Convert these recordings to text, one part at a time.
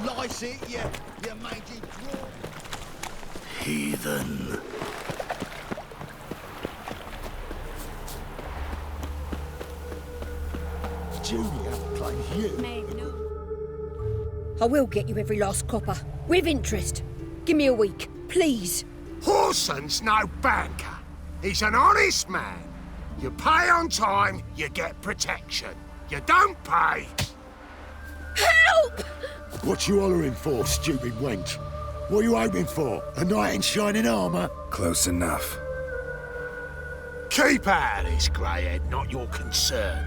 Lice it, you mangy draw. Heathen. Julia claims you. I will get you every last copper, with interest. Give me a week, please. Horson's no banker. He's an honest man. You pay on time, you get protection. You don't pay. Help! What you hollering for, stupid wench? What are you hoping for? A knight in shining armour? Close enough. Keep out of this, greyhead, not your concern.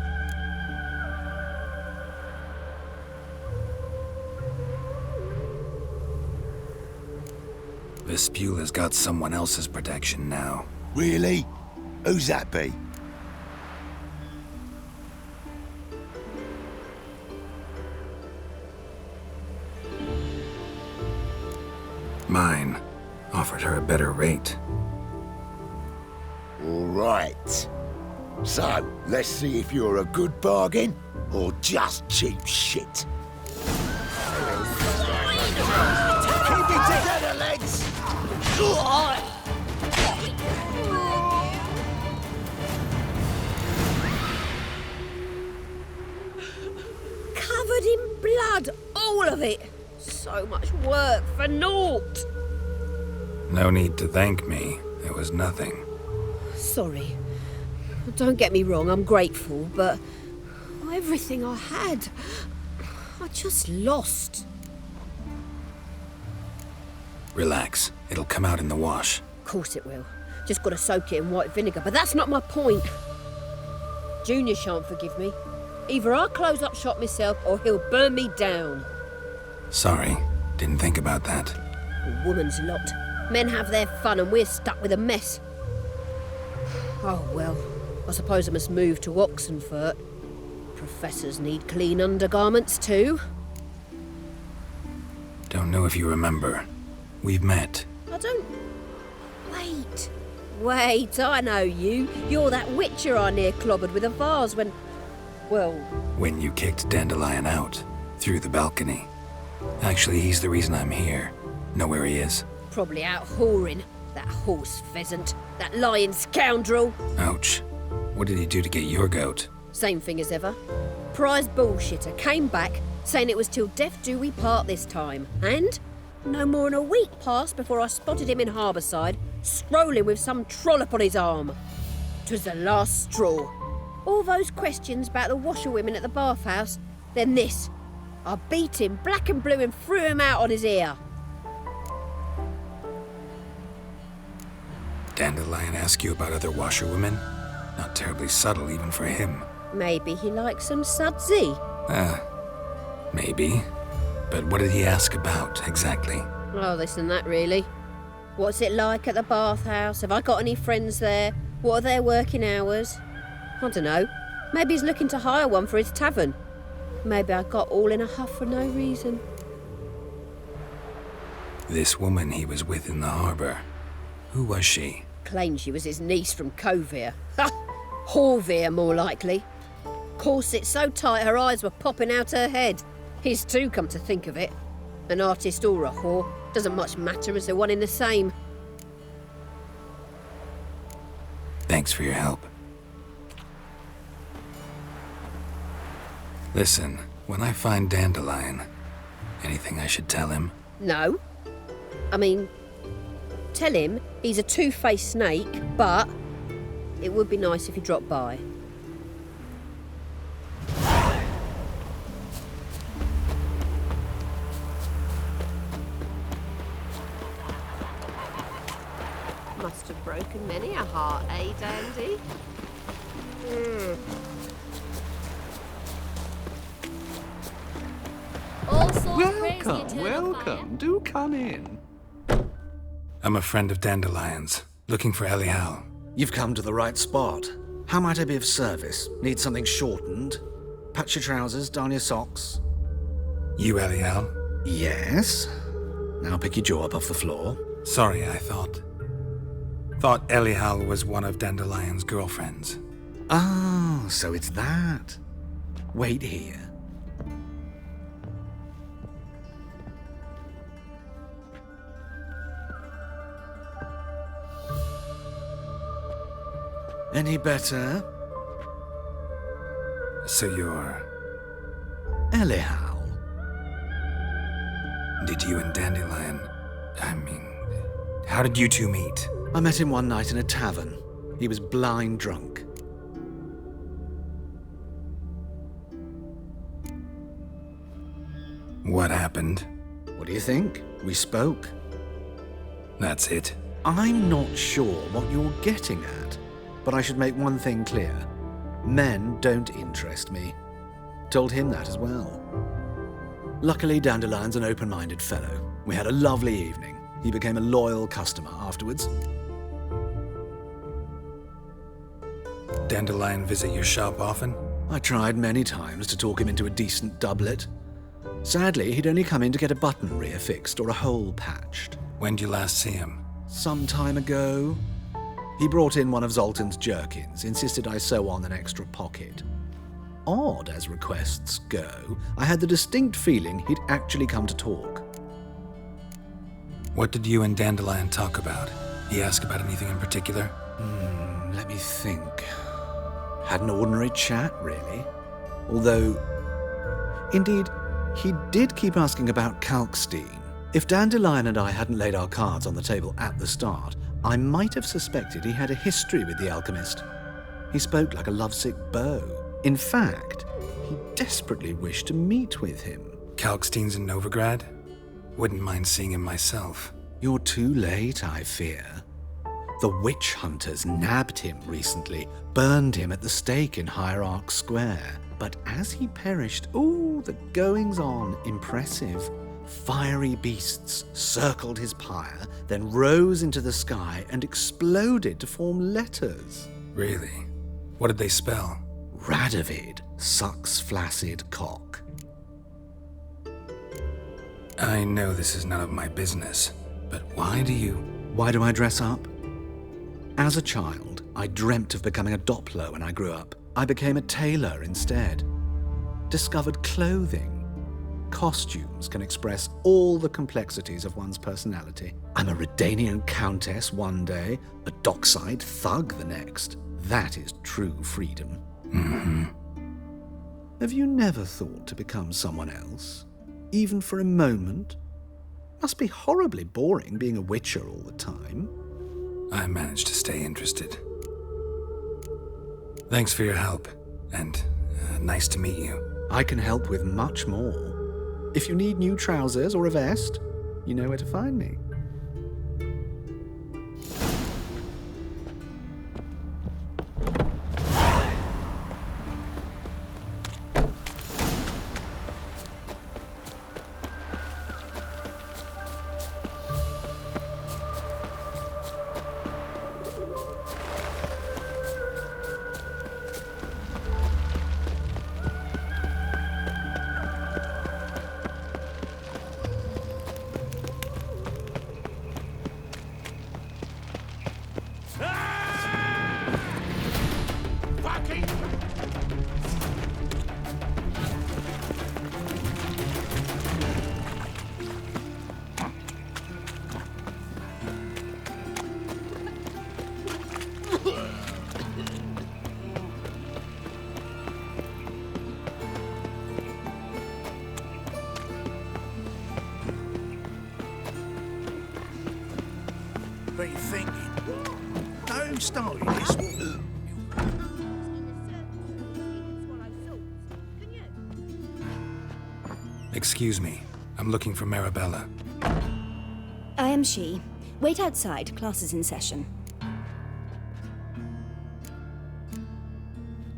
Vespula's got someone else's protection now. Really? Who's that be? Mine offered her a better rate. All right. So, let's see if you're a good bargain or just cheap shit. Keep it together, lads! Covered in blood, all of it. So much work for naught. No need to thank me. It was nothing. Sorry. Don't get me wrong, I'm grateful, but everything I had, I just lost. Relax. It'll come out in the wash. Of course it will. Just gotta soak it in white vinegar, but that's not my point. Junior shan't forgive me. Either I'll close up shop myself or he'll burn me down. Sorry. Didn't think about that. A woman's lot. Men have their fun and we're stuck with a mess. Oh well, I suppose I must move to Oxenfurt. Professors need clean undergarments too. Don't know if you remember. We've met. I don't... Wait, I know you. You're that witcher I near clobbered with a vase when... Well... When you kicked Dandelion out. Through the balcony. Actually, he's the reason I'm here. Know where he is? Probably out whoring. That horse pheasant. That lying scoundrel. Ouch. What did he do to get your goat? Same thing as ever. Prize bullshitter came back, saying it was till death do we part this time. And no more than a week passed before I spotted him in Harbourside, strolling with some trollop on his arm. 'Twas the last straw. All those questions about the washerwomen at the bathhouse, then this. I beat him black and blue and threw him out on his ear. Dandelion ask you about other washerwomen? Not terribly subtle even for him. Maybe he likes some sudsy. Maybe. But what did he ask about, exactly? Oh, this and that, really. What's it like at the bathhouse? Have I got any friends there? What are their working hours? I don't know. Maybe he's looking to hire one for his tavern. Maybe I got all in a huff for no reason. This woman he was with in the harbour. Who was she? Claimed she was his niece from Covere. Ha! Horvere, more likely. Corset so tight her eyes were popping out her head. His too, come to think of it. An artist or a whore. Doesn't much matter as they're one in the same. Thanks for your help. Listen, when I find Dandelion, anything I should tell him? No. I mean, tell him he's a two-faced snake, but it would be nice if he dropped by. Must have broken many a heart, eh, Dandy? Welcome. Do come in. I'm a friend of Dandelion's, looking for Elial. You've come to the right spot. How might I be of service? Need something shortened? Patch your trousers, darn your socks? You Elial? Yes. Now pick your jaw up off the floor. Sorry, I thought Elial was one of Dandelion's girlfriends. Oh, so it's that. Wait here. Any better? So you're... Elihow. Did you and Dandelion... how did you two meet? I met him one night in a tavern. He was blind drunk. What happened? What do you think? We spoke. That's it? I'm not sure what you're getting at, but I should make one thing clear. Men don't interest me. Told him that as well. Luckily, Dandelion's an open-minded fellow. We had a lovely evening. He became a loyal customer afterwards. Dandelion visit your shop often? I tried many times to talk him into a decent doublet. Sadly, he'd only come in to get a button reaffixed or a hole patched. When'd you last see him? Some time ago. He brought in one of Zoltan's jerkins, insisted I sew on an extra pocket. Odd as requests go, I had the distinct feeling he'd actually come to talk. What did you and Dandelion talk about? He asked about anything in particular? Let me think. Had an ordinary chat, really. Although, indeed, he did keep asking about Kalkstein. If Dandelion and I hadn't laid our cards on the table at the start, I might have suspected he had a history with the alchemist. He spoke like a lovesick beau. In fact, he desperately wished to meet with him. Kalkstein's in Novigrad? Wouldn't mind seeing him myself. You're too late, I fear. The witch hunters nabbed him recently, burned him at the stake in Hierarch Square. But as he perished, the goings-on, impressive. Fiery beasts circled his pyre, then rose into the sky and exploded to form letters. Really? What did they spell? Radovid sucks flaccid cock. I know this is none of my business, but why do I dress up? As a child, I dreamt of becoming a Doppler when I grew up. I became a tailor instead. Discovered clothing. Costumes can express all the complexities of one's personality. I'm a Redanian countess one day, a dockside thug the next. That is true freedom. Mm-hmm. Have you never thought to become someone else? Even for a moment? Must be horribly boring being a witcher all the time. I managed to stay interested. Thanks for your help, and nice to meet you. I can help with much more. If you need new trousers or a vest, you know where to find me. What are you thinking? Who started this war? Excuse me, I'm looking for Marabella. I am she. Wait outside, class is in session.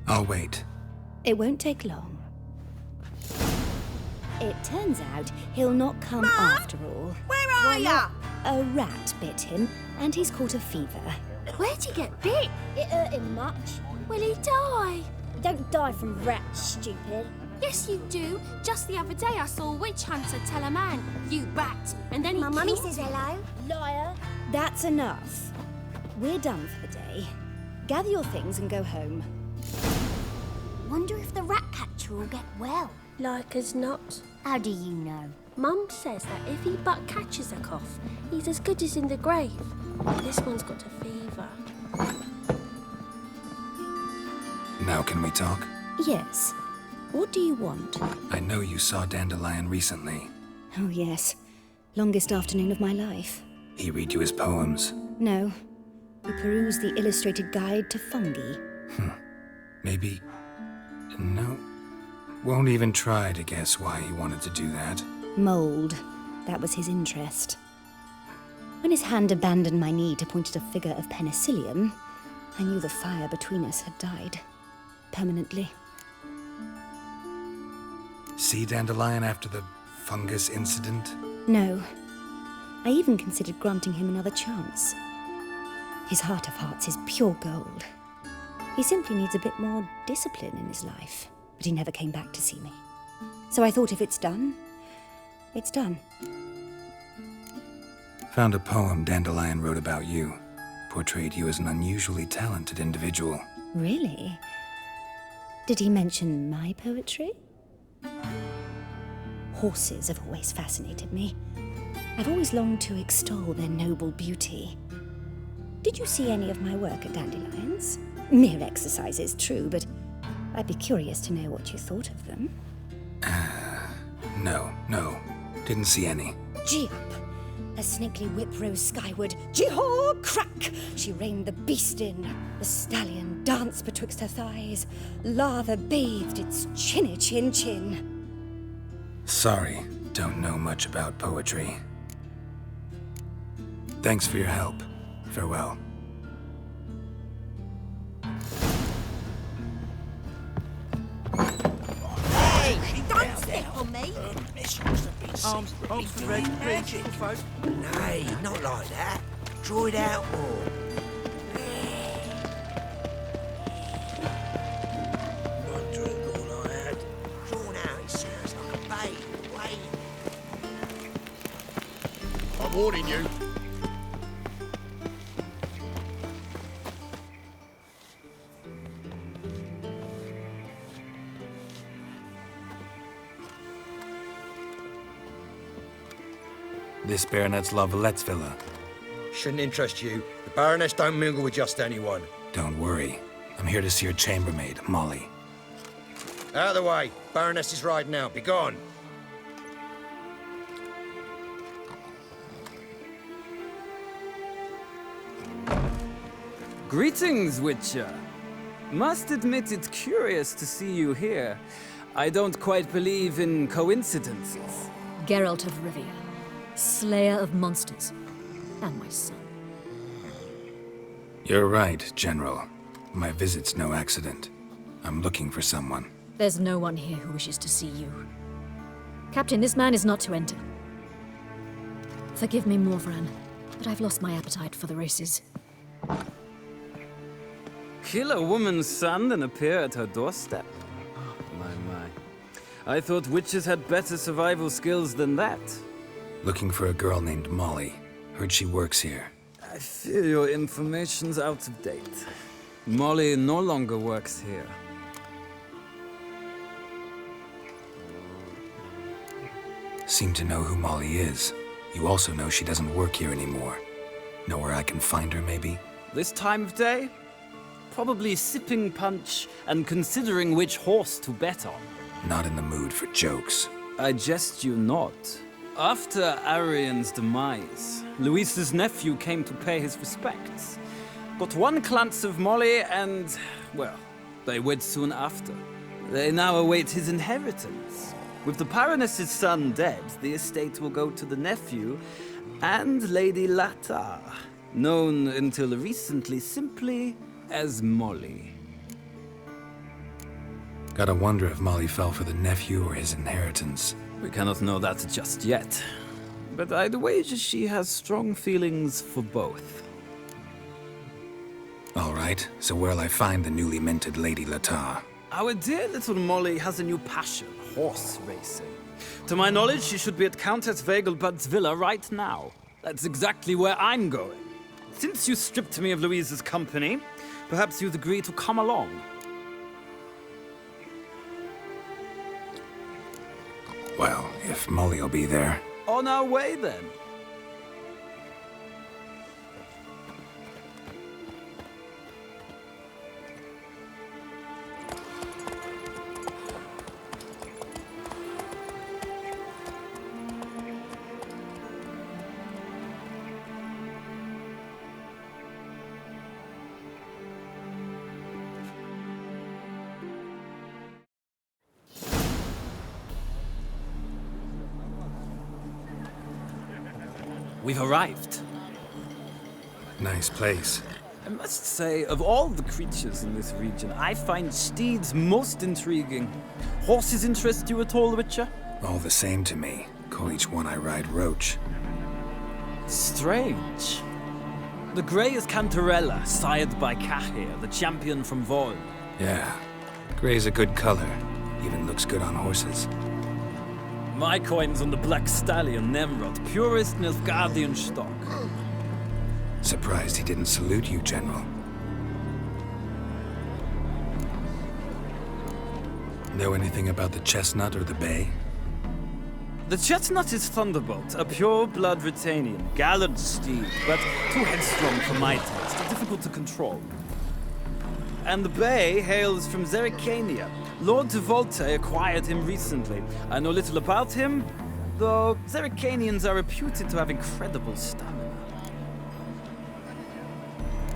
I'll wait. It won't take long. It turns out he'll not come after all. Where are ya? A rat bit him, and he's caught a fever. Where'd he get bit? It hurt him much. Will he die? Don't die from rats, stupid. Yes, you do. Just the other day I saw a witch hunter tell a man, "You rat," and then he My mummy killed says him. hello. Liar. That's enough. We're done for the day. Gather your things and go home. Wonder if the rat catcher will get well. Like as not. How do you know? Mum says that if he but catches a cough, he's as good as in the grave. This one's got a fever. Now can we talk? Yes. What do you want? I know you saw Dandelion recently. Oh, yes. Longest afternoon of my life. He read you his poems. No. He perused the illustrated guide to fungi. Maybe... No. Won't even try to guess why he wanted to do that. Mold. That was his interest. When his hand abandoned my knee to point at a figure of penicillium, I knew the fire between us had died. Permanently. See Dandelion after the fungus incident? No. I even considered granting him another chance. His heart of hearts is pure gold. He simply needs a bit more discipline in his life. But he never came back to see me. So I thought if it's done, it's done. Found a poem Dandelion wrote about you. Portrayed you as an unusually talented individual. Really? Did he mention my poetry? Horses have always fascinated me. I've always longed to extol their noble beauty. Did you see any of my work at Dandelion's? Mere exercises, true, but I'd be curious to know what you thought of them. No. Didn't see any. Gee up! A snakely whip rose skyward. Gee-haw! Crack! She reined the beast in. The stallion danced betwixt her thighs. Lather bathed its chinny chin. Sorry, don't know much about poetry. Thanks for your help. Farewell. Don't step on me! This must have been secretly doing magic. Nay, not like that. Draw it out more. One drink all I had. Drawn out, it sounds like a bay. Wait. I'm warning you. This Baronet's La Vallette's villa. Shouldn't interest you. The Baroness don't mingle with just anyone. Don't worry. I'm here to see your chambermaid, Molly. Out of the way. Baroness is riding out. Be gone. Greetings, Witcher. Must admit it's curious to see you here. I don't quite believe in coincidences. Geralt of Rivia, Slayer of monsters, and my son. You're right, General. My visit's no accident. I'm looking for someone. There's no one here who wishes to see you. Captain, this man is not to enter. Forgive me, Morvran, but I've lost my appetite for the races. Kill a woman's son and appear at her doorstep? My. I thought witches had better survival skills than that. Looking for a girl named Molly. Heard she works here. I fear your information's out of date. Molly no longer works here. Seem to know who Molly is. You also know she doesn't work here anymore. Know where I can find her, maybe? This time of day? Probably sipping punch and considering which horse to bet on. Not in the mood for jokes. I jest you not. After Arian's demise, Luis's nephew came to pay his respects. Got one glance of Molly and, well, they wed soon after. They now await his inheritance. With the Baroness's son dead, the estate will go to the nephew and Lady Latar, known until recently simply as Molly. Gotta wonder if Molly fell for the nephew or his inheritance. We cannot know that just yet. But I'd wager she has strong feelings for both. All right, so where'll I find the newly minted Lady Latar? Our dear little Molly has a new passion, horse racing. To my knowledge, she should be at Countess Vegelbud's villa right now. That's exactly where I'm going. Since you stripped me of Louise's company, perhaps you'd agree to come along. Well, if Molly'll be there. On our way, then. we've arrived. Nice place. I must say, of all the creatures in this region, I find steeds most intriguing. Horses interest you at all, Witcher? All the same to me. Call each one I ride Roach. Strange. The grey is Cantarella, sired by Cahir, the champion from Vol. Yeah. Gray's a good color. Even looks good on horses. My coin's on the Black Stallion, Nemrod, purest Nilfgaardian stock. Surprised he didn't salute you, General. Know anything about the Chestnut or the Bay? The Chestnut is Thunderbolt, a pure-blood Britannian, gallant steed, but too headstrong for my taste, difficult to control. And the Bay hails from Zerrikania. Lord de Volte acquired him recently. I know little about him, though Zerrikanians are reputed to have incredible stamina.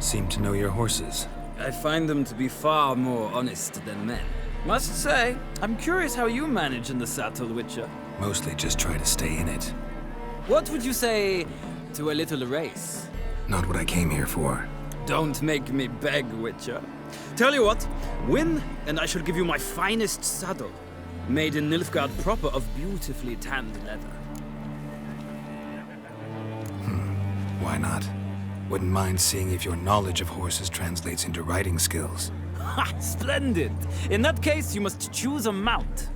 Seem to know your horses. I find them to be far more honest than men. Must say, I'm curious how you manage in the saddle, Witcher. Mostly just try to stay in it. What would you say to a little race? Not what I came here for. Don't make me beg, Witcher. Tell you what, win, and I shall give you my finest saddle, made in Nilfgaard proper of beautifully tanned leather. Why not? Wouldn't mind seeing if your knowledge of horses translates into riding skills. Ha! Splendid! In that case, you must choose a mount.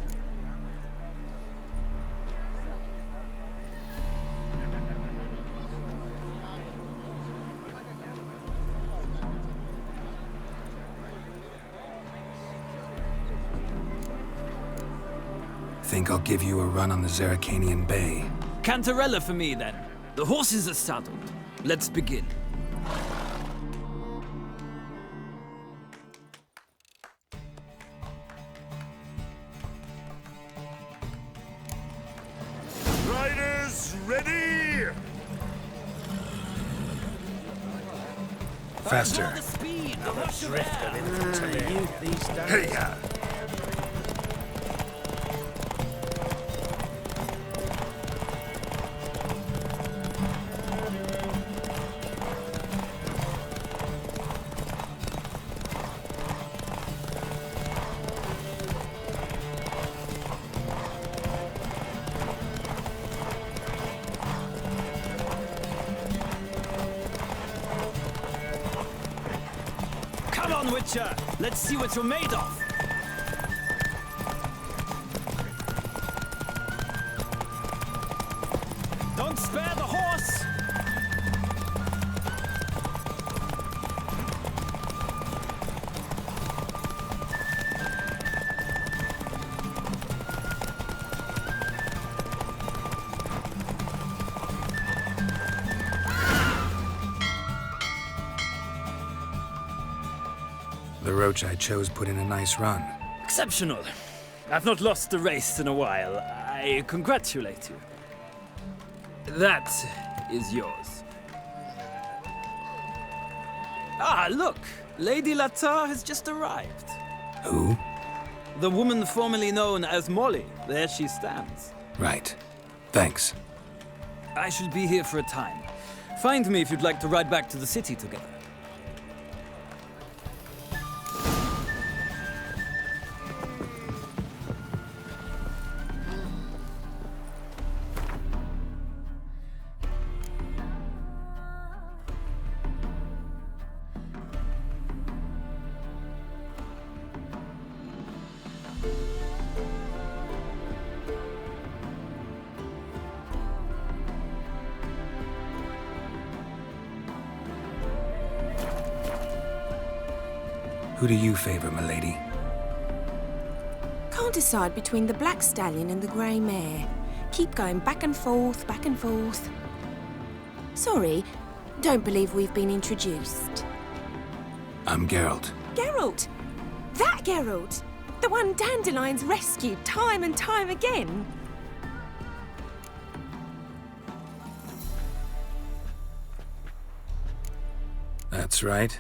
Think I'll give you a run on the Zerrikanian Bay. Cantarella for me, then. The horses are saddled. Let's begin. Riders, ready! Faster. Here you go. Come on, Witcher! Let's see what you're made of! Don't spare the horse! The Roach I chose put in a nice run. Exceptional. I've not lost a race in a while. I congratulate you. That is yours. Ah, look! Lady Latar has just arrived. Who? The woman formerly known as Molly. There she stands. Right. Thanks. I shall be here for a time. Find me if you'd like to ride back to the city together. Who do you favor, milady? Can't decide between the Black Stallion and the Grey Mare. Keep going back and forth, back and forth. Sorry, don't believe we've been introduced. I'm Geralt. Geralt! That Geralt! The one Dandelion's rescued time and time again. That's right.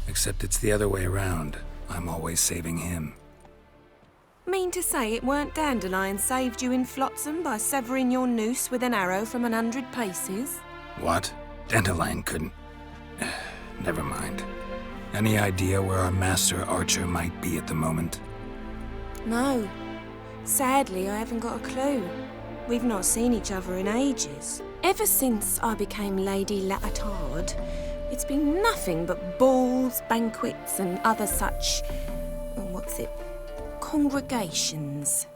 Except it's the other way around. I'm always saving him. Mean to say it weren't Dandelion saved you in Flotsam by severing your noose with an arrow from 100 paces? What? Dandelion couldn't... Never mind. Any idea where our master archer might be at the moment? No. Sadly, I haven't got a clue. We've not seen each other in ages. Ever since I became Lady Latard, it's been nothing but balls, banquets, and other such... congregations.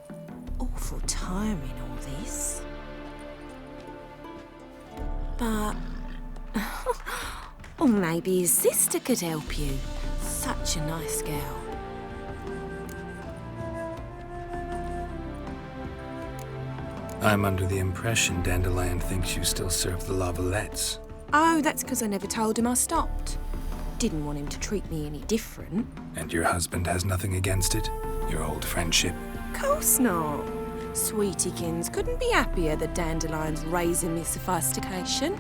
Awful tiring, all this. But... or maybe his sister could help you. Such a nice girl. I'm under the impression Dandelion thinks you still serve the Lavalettes. Oh, that's because I never told him I stopped. Didn't want him to treat me any different. And your husband has nothing against it? Your old friendship? Course not. Sweetiekins couldn't be happier that Dandelion's raising me sophistication.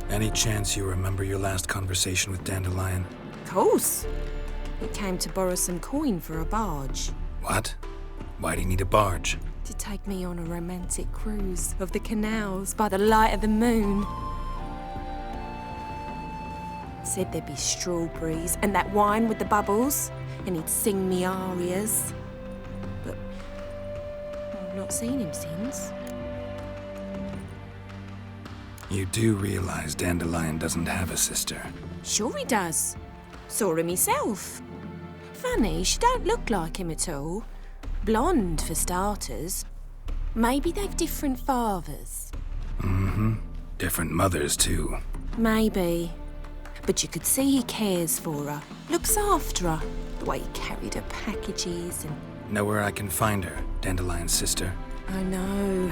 Any chance you remember your last conversation with Dandelion? Course. He came to borrow some coin for a barge. What? Why do you need a barge? To take me on a romantic cruise of the canals by the light of the moon. Said there'd be strawberries and that wine with the bubbles, and he'd sing me arias. But I've not seen him since. You do realize Dandelion doesn't have a sister? Sure he does. Saw him myself. Funny, she don't look like him at all. Blonde, for starters. Maybe they've different fathers. Mm-hmm. Different mothers, too. Maybe. But you could see he cares for her. Looks after her. The way he carried her packages and... Know where I can find her, Dandelion's sister? I know.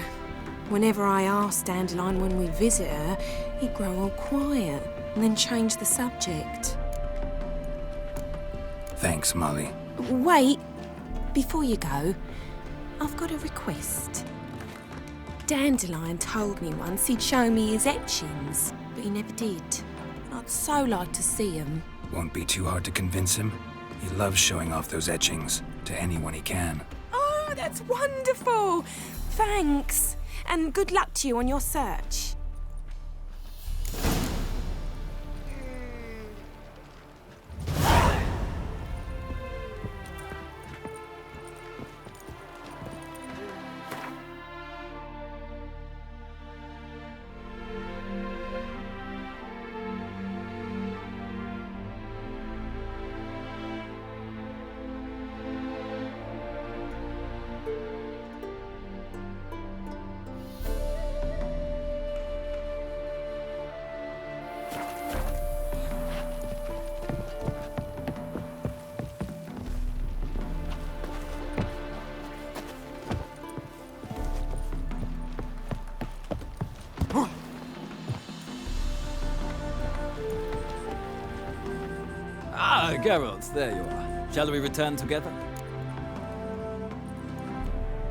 Whenever I asked Dandelion when we visit her, he'd grow all quiet and then change the subject. Thanks, Molly. Wait. Before you go, I've got a request. Dandelion told me once he'd show me his etchings, but he never did. I'd so like to see them. Won't be too hard to convince him. He loves showing off those etchings to anyone he can. Oh, that's wonderful! Thanks, and good luck to you on your search. Ah, Geralt, there you are. Shall we return together?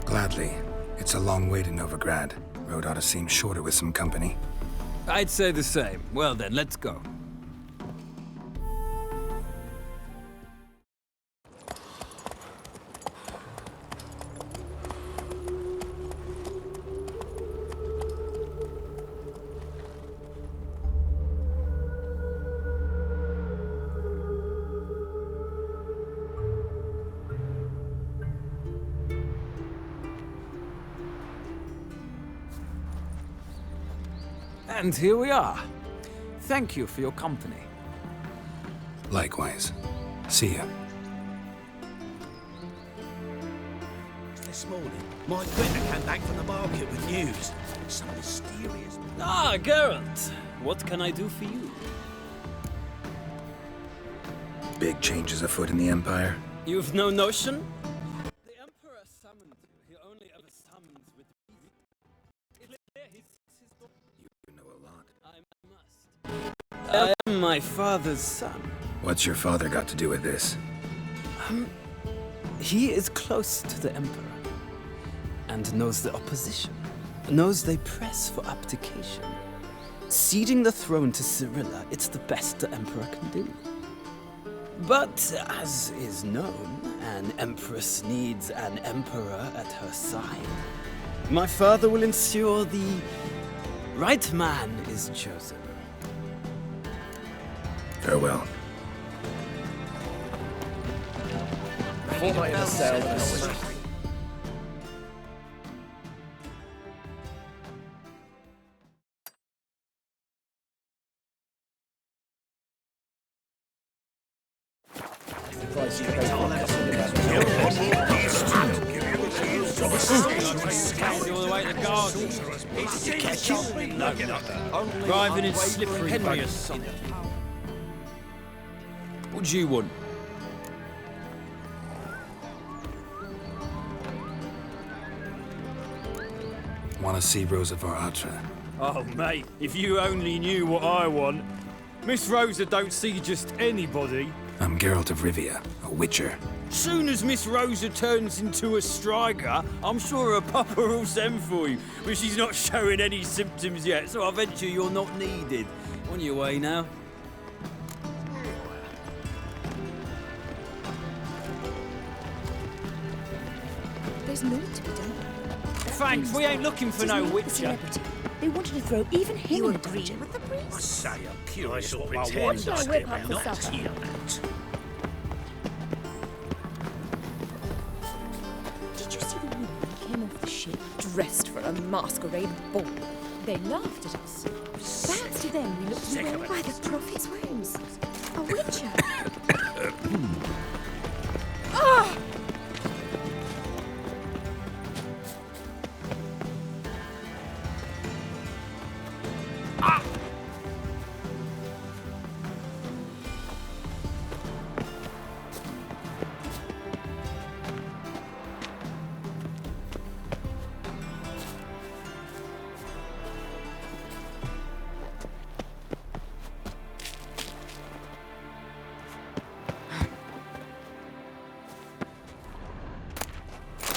Gladly. It's a long way to Novigrad. Road ought to seem shorter with some company. I'd say the same. Well then, let's go. And here we are. Thank you for your company. Likewise. See ya. This morning, my Gwinnett came back from the market with news. Some mysterious... Ah, Geralt. What can I do for you? Big changes afoot in the Empire. You've no notion? The Emperor summoned you. He only ever summons with reason. You know a lot. I am my father's son. What's your father got to do with this? He is close to the Emperor and knows the opposition, knows they press for abdication. Ceding the throne to Cyrilla, it's the best the Emperor can do. But as is known, an empress needs an emperor at her side. My father will ensure the right man is chosen. Farewell. Fortnight in the cell. All the way to the garden. Driving in slippery Henry. What do you want? Want to see Rosa Varatra? Oh, mate, if you only knew what I want. Miss Rosa don't see just anybody. I'm Geralt of Rivia, a witcher. Soon as Miss Rosa turns into a striker, I'm sure her papa will send for you. But she's not showing any symptoms yet, so I venture you're not needed. On your way now. There's naught to be done. Thanks, we ain't looking for no witcher. They wanted to throw even him in a dungeon. With the priest? I say a curious I what shall my pretend wife I does whip there, up but for not supper. hear that. Did you see the woman who came off the ship dressed for a masquerade ball? They laughed at us. Perhaps to them we looked well by the prophet's wounds. A witcher. Ah!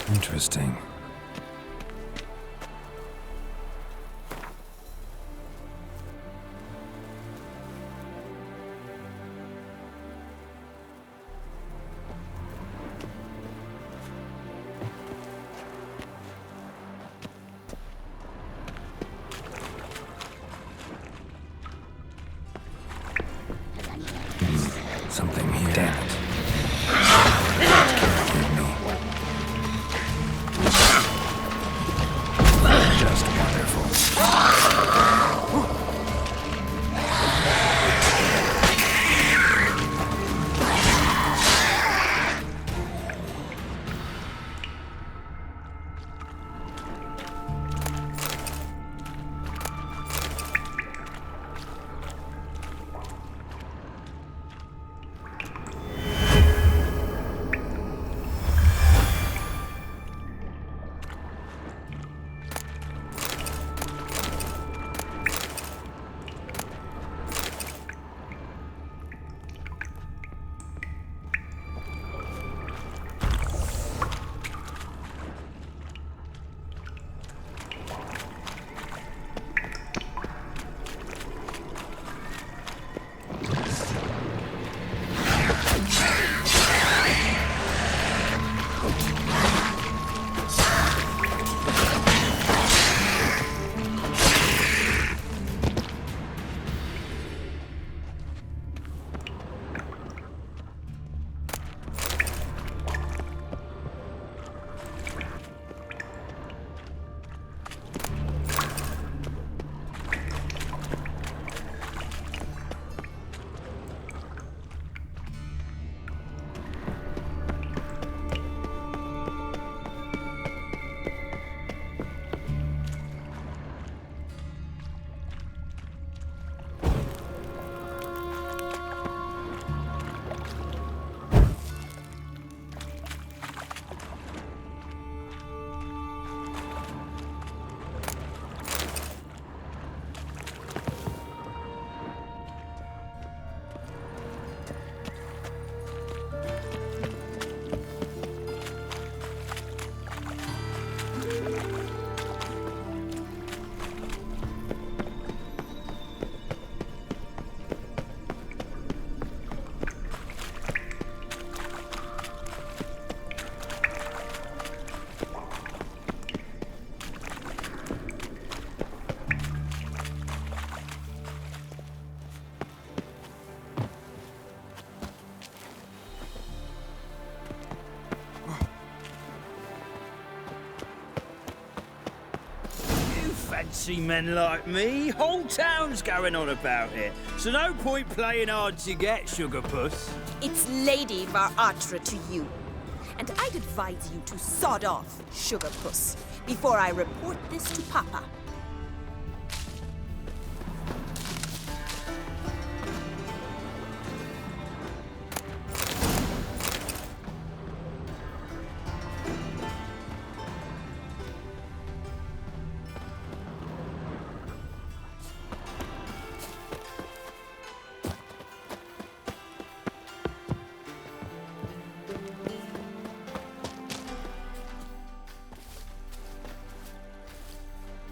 Interesting. Something here. Damn it. Can't hear me. fancy men like me. Whole town's going on about it. So no point playing hard to get, sugar puss. It's Lady Varatra to you. And I'd advise you to sod off, sugar puss, before I report this to Papa.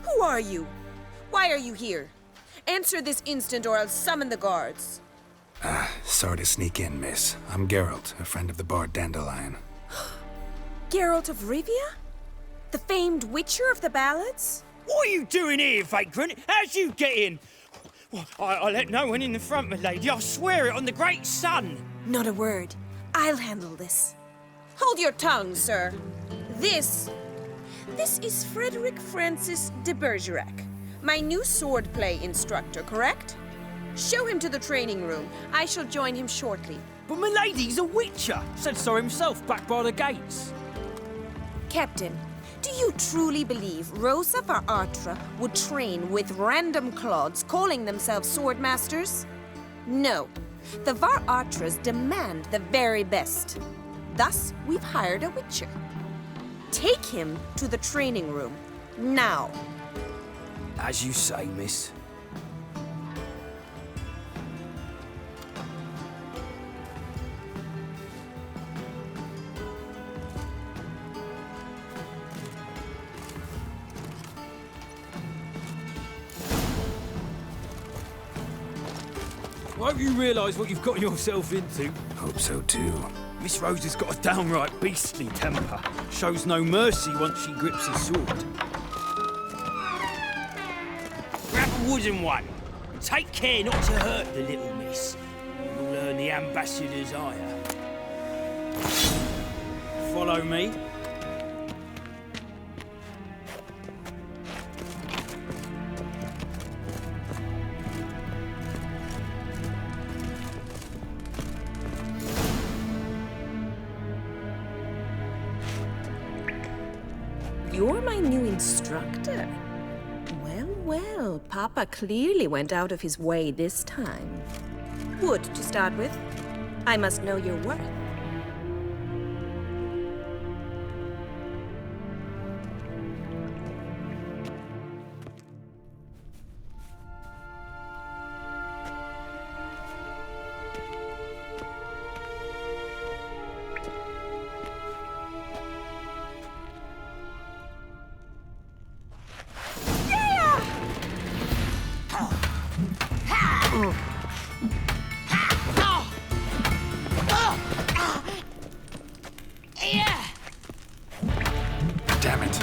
Who are you? Why are you here? Answer this instant or I'll summon the guards. Sorry to sneak in, miss. I'm Geralt, a friend of the bard Dandelion. Geralt of Rivia? The famed witcher of the ballads? What are you doing here, vagrant? How'd you get in? Well, I let no one in the front, my lady. I swear it on the great sun. Not a word. I'll handle this. Hold your tongue, sir. This is Frederick Francis de Bergerac, my new swordplay instructor, correct? Show him to the training room. I shall join him shortly. But my lady's a witcher. Said so himself back by the gates. Captain, do you truly believe Rosa Varatra would train with random clods calling themselves swordmasters? No. The Varatras demand the very best. Thus, we've hired a witcher. Take him to the training room, now. As you say, miss. Hope you realise what you've got yourself into. Hope so too. Miss Rose has got a downright beastly temper. Shows no mercy once she grips a sword. Grab a wooden one. And take care not to hurt the little miss. You'll earn the ambassador's ire. Follow me. You're my new instructor? Well, well, Papa clearly went out of his way this time. Wood, to start with. I must know your worth. Damn it.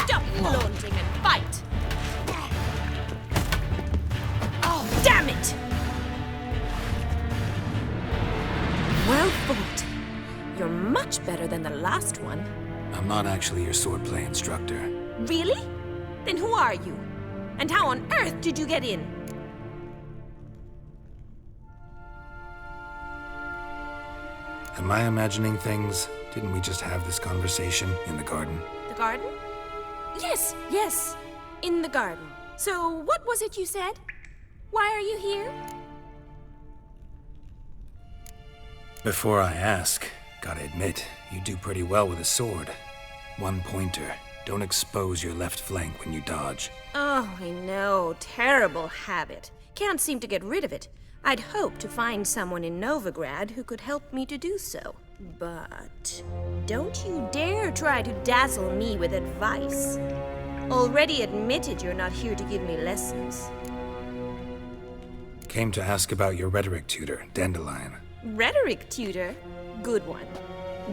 Stop flaunting and fight! Oh, damn it! Well fought. You're much better than the last one. I'm not actually your swordplay instructor. Really? Then who are you? And how on earth did you get in? Am I imagining things? Didn't we just have this conversation in the garden? The garden? Yes, yes. In the garden. So, what was it you said? Why are you here? Before I ask, gotta admit, you do pretty well with a sword. One pointer. Don't expose your left flank when you dodge. Oh, I know. Terrible habit. Can't seem to get rid of it. I'd hoped to find someone in Novigrad who could help me to do so. But don't you dare try to dazzle me with advice. Already admitted you're not here to give me lessons. Came to ask about your rhetoric tutor, Dandelion. Rhetoric tutor? Good one.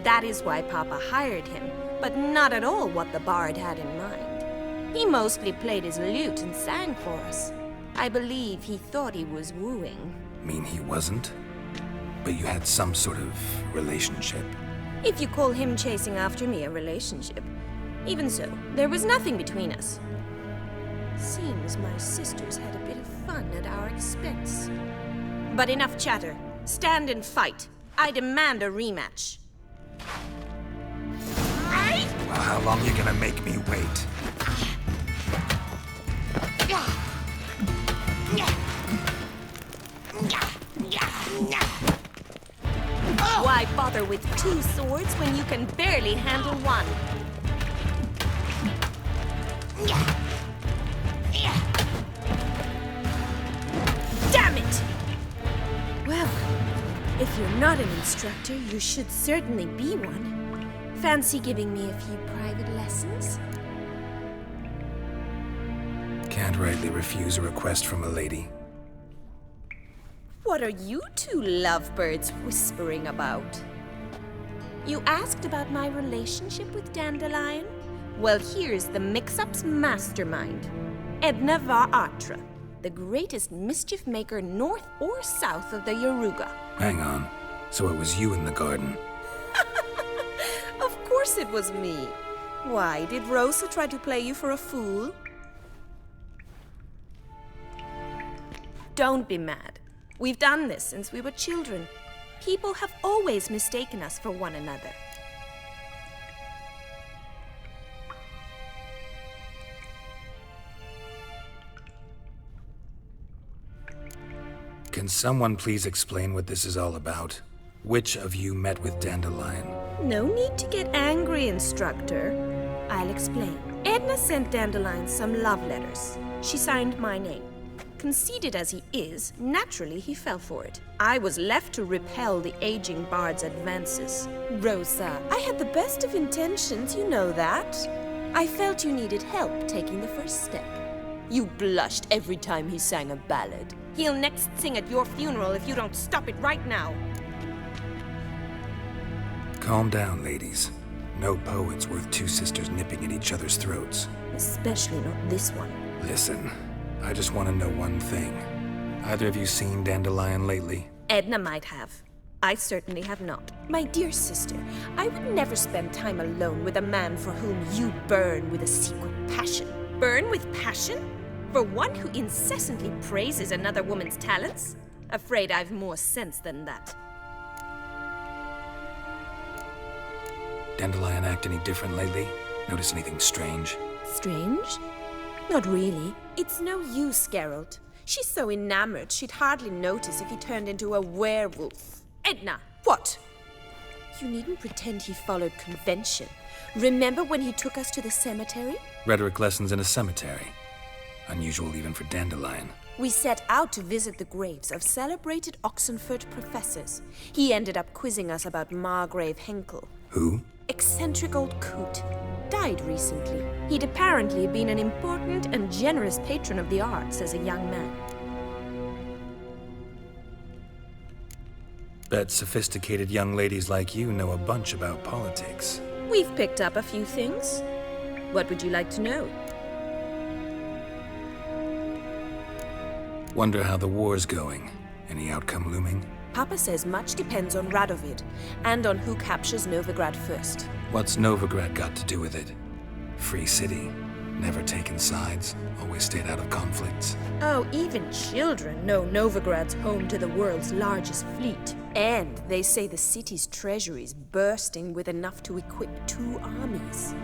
That is why Papa hired him, but not at all what the bard had in mind. He mostly played his lute and sang for us. I believe he thought he was wooing. Mean he wasn't? But you had some sort of relationship. If you call him chasing after me a relationship. Even so, there was nothing between us. Seems my sisters had a bit of fun at our expense. But enough chatter. Stand and fight. I demand a rematch. Well, how long are you gonna make me wait? Why bother with 2 swords when you can barely handle one? Damn it! Well, if you're not an instructor, you should certainly be one. Fancy giving me a few private lessons? Can't rightly refuse a request from a lady. What are you two lovebirds whispering about? You asked about my relationship with Dandelion? Well, here's the mix-up's mastermind. Edna var Atra, the greatest mischief maker north or south of the Yaruga. Hang on. So it was you in the garden? Of course it was me. Why, did Rosa try to play you for a fool? Don't be mad. We've done this since we were children. People have always mistaken us for one another. Can someone please explain what this is all about? Which of you met with Dandelion? No need to get angry, instructor. I'll explain. Edna sent Dandelion some love letters. She signed my name. Conceited as he is, naturally he fell for it. I was left to repel the aging bard's advances. Rosa, I had the best of intentions, you know that. I felt you needed help taking the first step. You blushed every time he sang a ballad. He'll next sing at your funeral if you don't stop it right now. Calm down, ladies. No poet's worth 2 sisters nipping at each other's throats. Especially not this one. Listen, I just want to know one thing. Either of you seen Dandelion lately? Edna might have. I certainly have not. My dear sister, I would never spend time alone with a man for whom you burn with a secret passion. Burn with passion? For one who incessantly praises another woman's talents? Afraid I've more sense than that. Dandelion act any different lately? Notice anything strange? Strange? Not really. It's no use, Geralt. She's so enamored she'd hardly notice if he turned into a werewolf. Edna! What? You needn't pretend he followed convention. Remember when he took us to the cemetery? Rhetoric lessons in a cemetery. Unusual even for Dandelion. We set out to visit the graves of celebrated Oxenford professors. He ended up quizzing us about Margrave Henkel. Who? Eccentric old coot. Died recently. He'd apparently been an important and generous patron of the arts as a young man. Bet sophisticated young ladies like you know a bunch about politics. We've picked up a few things. What would you like to know? Wonder how the war's going. Any outcome looming? Papa says much depends on Radovid, and on who captures Novigrad first. What's Novigrad got to do with it? Free city. Never taken sides. Always stayed out of conflicts. Oh, even children know Novigrad's home to the world's largest fleet. And they say the city's treasury's bursting with enough to equip 2 armies.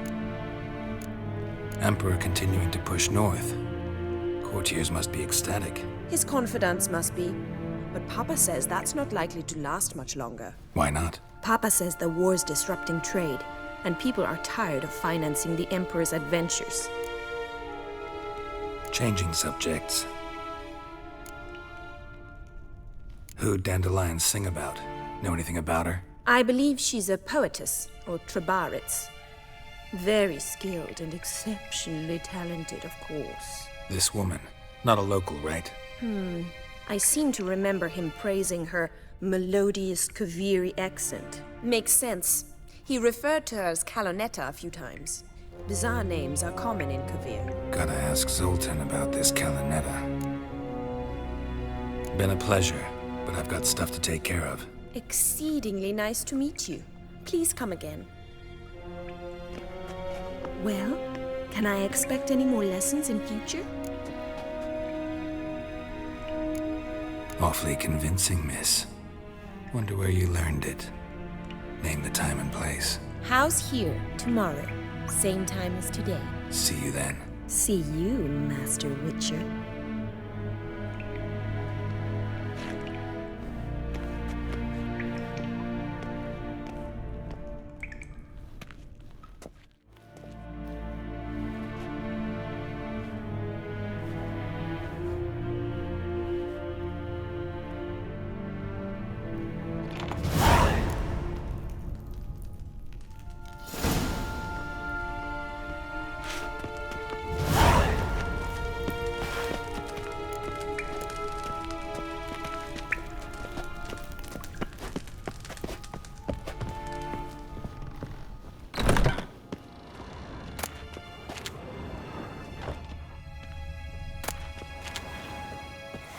Emperor continuing to push north. Courtiers must be ecstatic. His confidants must be. But Papa says that's not likely to last much longer. Why not? Papa says the war's disrupting trade, and people are tired of financing the Emperor's adventures. Changing subjects. Who'd Dandelion sing about? Know anything about her? I believe she's a poetess, or Trebaritz. Very skilled and exceptionally talented, of course. This woman. Not a local, right? I seem to remember him praising her melodious Kaviri accent. Makes sense. He referred to her as Calonetta a few times. Bizarre names are common in Kavir. Gotta ask Zoltan about this Calonetta. Been a pleasure, but I've got stuff to take care of. Exceedingly nice to meet you. Please come again. Well, can I expect any more lessons in future? Awfully convincing, miss. Wonder where you learned it. Name the time and place. House here, tomorrow. Same time as today. See you then. See you, Master Witcher.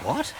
What?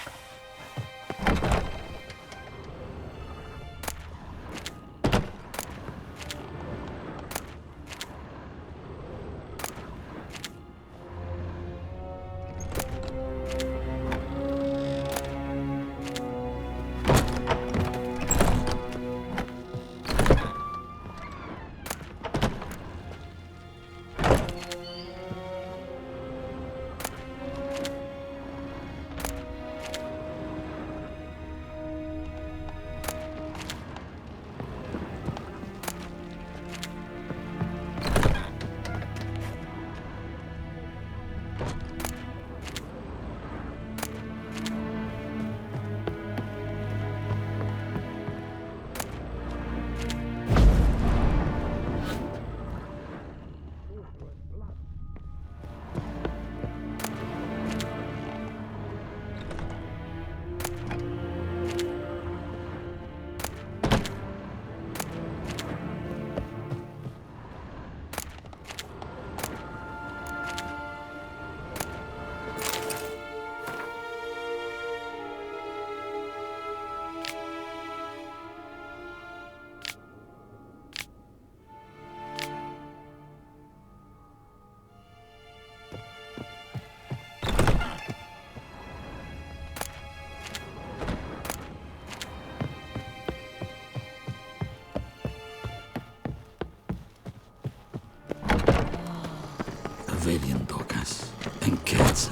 Vedian tocas. Enchezza.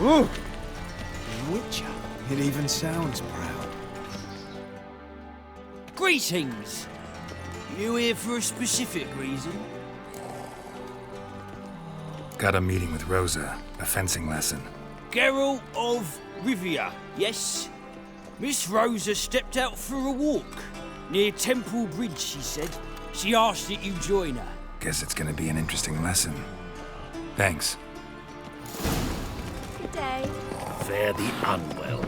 Ooh! Witcher. It even sounds proud. Greetings! You here for a specific reason? Got a meeting with Rosa. A fencing lesson. Geralt of Rivia, yes? Miss Rosa stepped out for a walk. Near Temple Bridge, she said. She asked that you join her. Guess it's gonna be an interesting lesson. Thanks. Good day. Fare the unwell.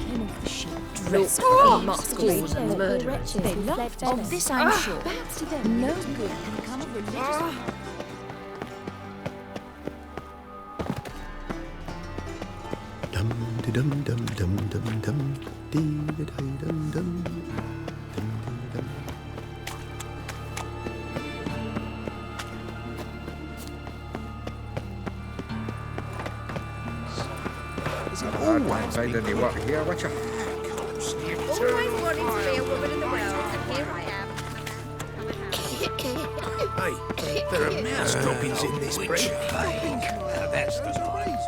Came off the ship. Dressed Oh, in masquerades and murderers. They loved Of this I'm sure. Perhaps to them, No good can come of religious... Dum dum dum dum dum dum dee dum dum dum dum. Always made any work here, Witcher. Always wanted to be a woman in the world, and here I am. Hey, there are mouse droppings in this bridge. Now that's the noise.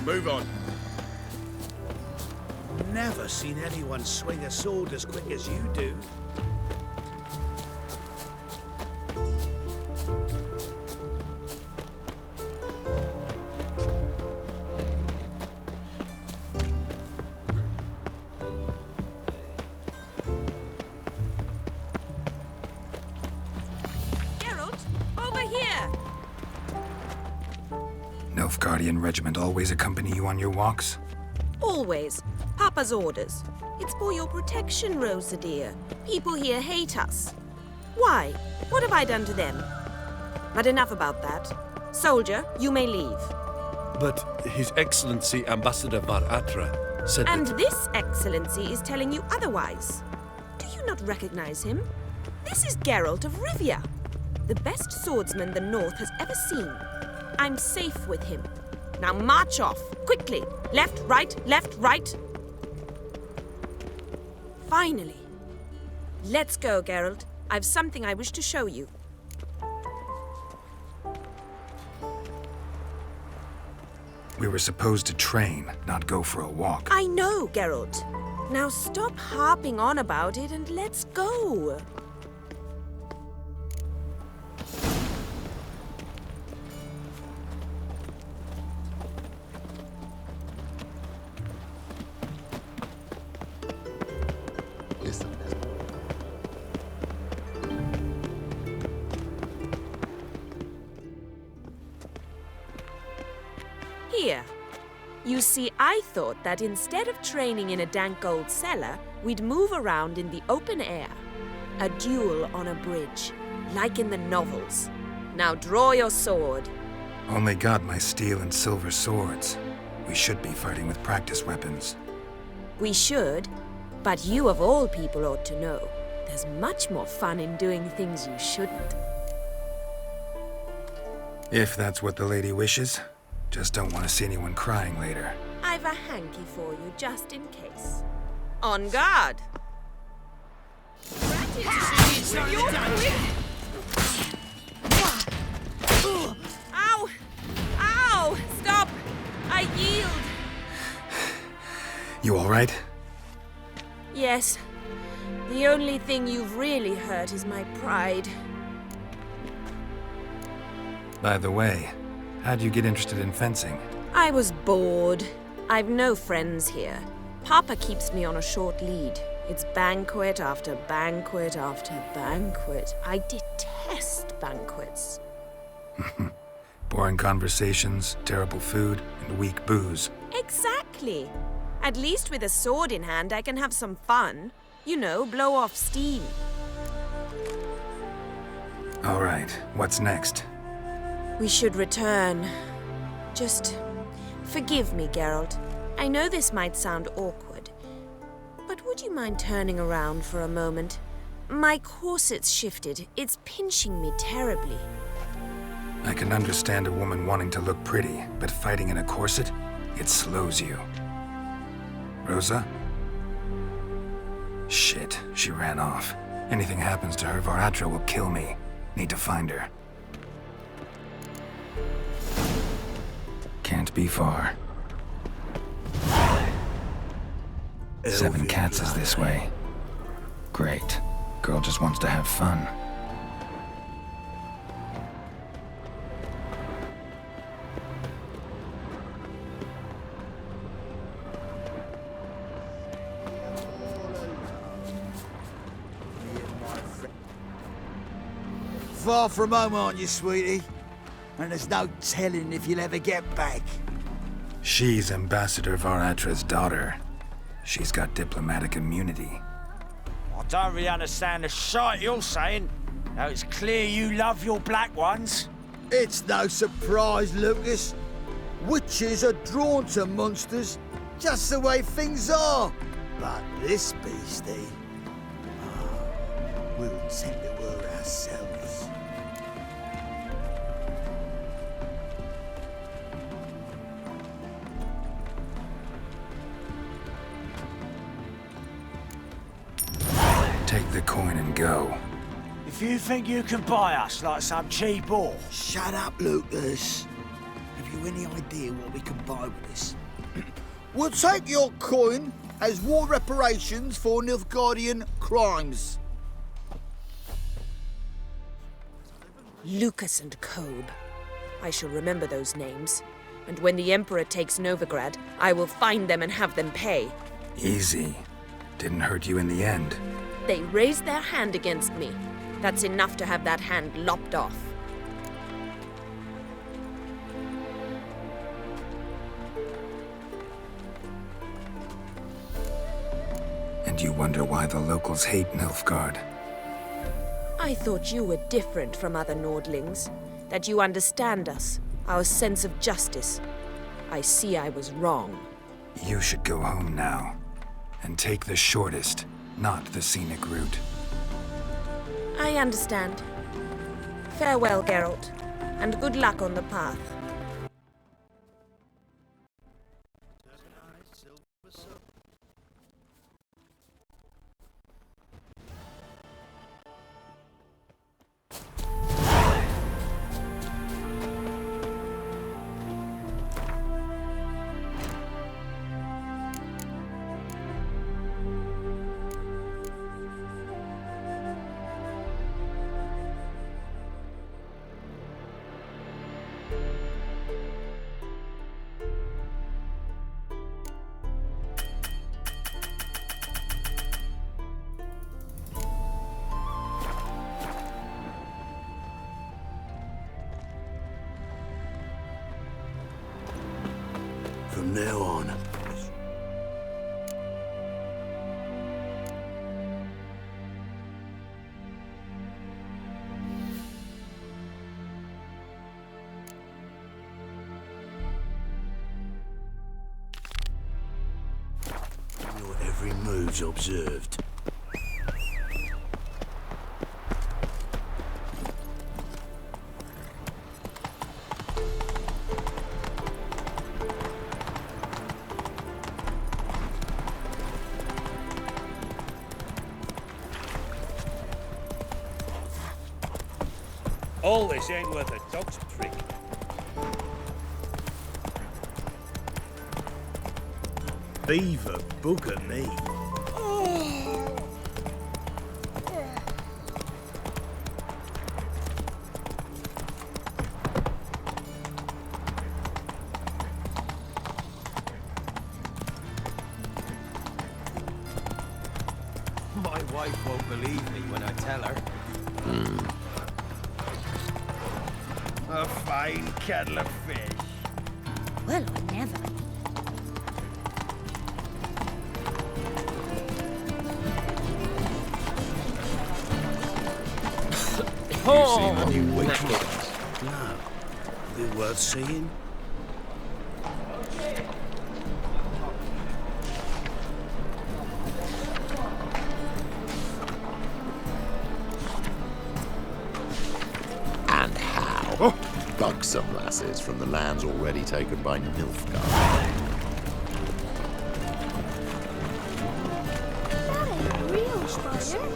Move on. Never seen anyone swing a sword as quick as you do. Nilfgaardian regiment always accompany you on your walks? Always. Papa's orders. It's for your protection, Rosa dear. People here hate us. Why? What have I done to them? But enough about that. Soldier, you may leave. But His Excellency Ambassador Var Atra said And that... this excellency is telling you otherwise. Do you not recognize him? This is Geralt of Rivia, the best swordsman the North has ever seen. I'm safe with him. Now march off, quickly. Left, right. Finally. Let's go, Geralt. I've something I wish to show you. We were supposed to train, not go for a walk. I know, Geralt. Now stop harping on about it and let's go. Here. You see, I thought that instead of training in a dank old cellar, we'd move around in the open air. A duel on a bridge, like in the novels. Now draw your sword. Only got my steel and silver swords. We should be fighting with practice weapons. We should, but you of all people ought to know. There's much more fun in doing things you shouldn't. If that's what the lady wishes. Just don't want to see anyone crying later. I've a hanky for you, just in case. On guard! Ow! Ow! Stop! I yield! You all right? Yes. The only thing you've really hurt is my pride. By the way, how'd you get interested in fencing? I was bored. I've no friends here. Papa keeps me on a short lead. It's banquet after banquet after banquet. I detest banquets. Boring conversations, terrible food, and weak booze. Exactly. At least with a sword in hand, I can have some fun. You know, blow off steam. All right, what's next? We should return. Just forgive me, Geralt. I know this might sound awkward, but would you mind turning around for a moment? My corset's shifted. It's pinching me terribly. I can understand a woman wanting to look pretty, but fighting in a corset, it slows you. Rosa? Shit, she ran off. Anything happens to her, Var Atra will kill me. Need to find her. Can't be far. 7 Cats is this way. Great. Girl just wants to have fun. Far from home, aren't you, sweetie? And there's no telling if you'll ever get back. She's Ambassador Var Atra's daughter. She's got diplomatic immunity. I don't really understand the shite you're saying. Now it's clear you love your black ones. It's no surprise, Lucas. Witches are drawn to monsters, just the way things are. But this beastie, we'll tend to her ourselves. Take the coin and go. If you think you can buy us like some cheap whore... Shut up, Lucas. Have you any idea what we can buy with this? We'll take your coin as war reparations for Nilfgaardian crimes. Lucas and Kobe. I shall remember those names. And when the Emperor takes Novigrad, I will find them and have them pay. Easy. Didn't hurt you in the end. They raised their hand against me. That's enough to have that hand lopped off. And you wonder why the locals hate Nilfgaard. I thought you were different from other Nordlings. That you understand us, our sense of justice. I see I was wrong. You should go home now. And take the shortest, not the scenic route. I understand. Farewell, Geralt. And good luck on the path. From now on, your every move's observed. All this ain't worth a dog's prick. Beaver bugger me. My wife won't believe me when I tell her. A fine kettle of fish. Well, I never. You seen the new witches? No. Be worth seeing? And how? Bug some lasses from the lands already taken by Nilfgaard. Real spider?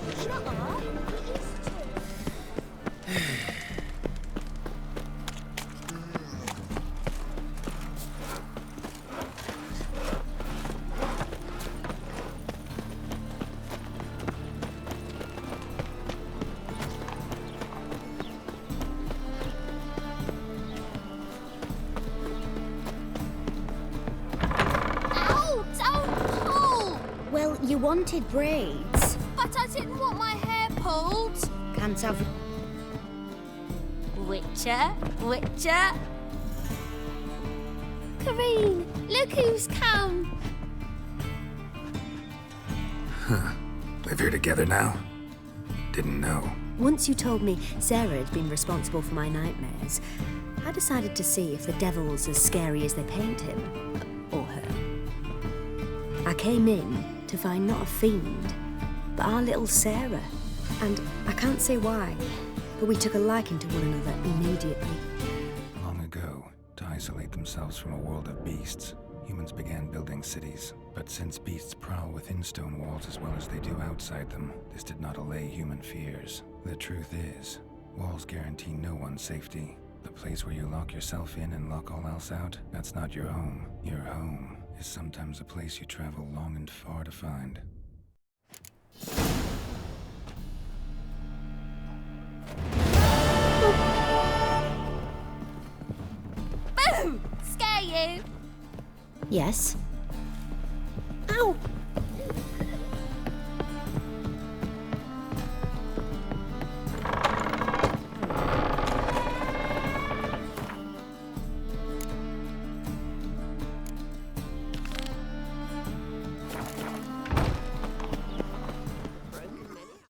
Well, you wanted braids. But I didn't want my hair pulled. Can't have... Witcher, Witcher. Kareen, look who's come. Huh. Live here together now? Didn't know. Once you told me Sarah had been responsible for my nightmares, I decided to see if the devil's as scary as they paint him. Or her. I came in to find not a fiend, but our little Sarah. And I can't say why, but we took a liking to one another immediately. Long ago, to isolate themselves from a world of beasts, humans began building cities. But since beasts prowl within stone walls as well as they do outside them, this did not allay human fears. The truth is, walls guarantee no one's safety. The place where you lock yourself in and lock all else out, that's not your home. Your home is sometimes a place you travel long and far to find. Boom! Scare you? Yes? Ow!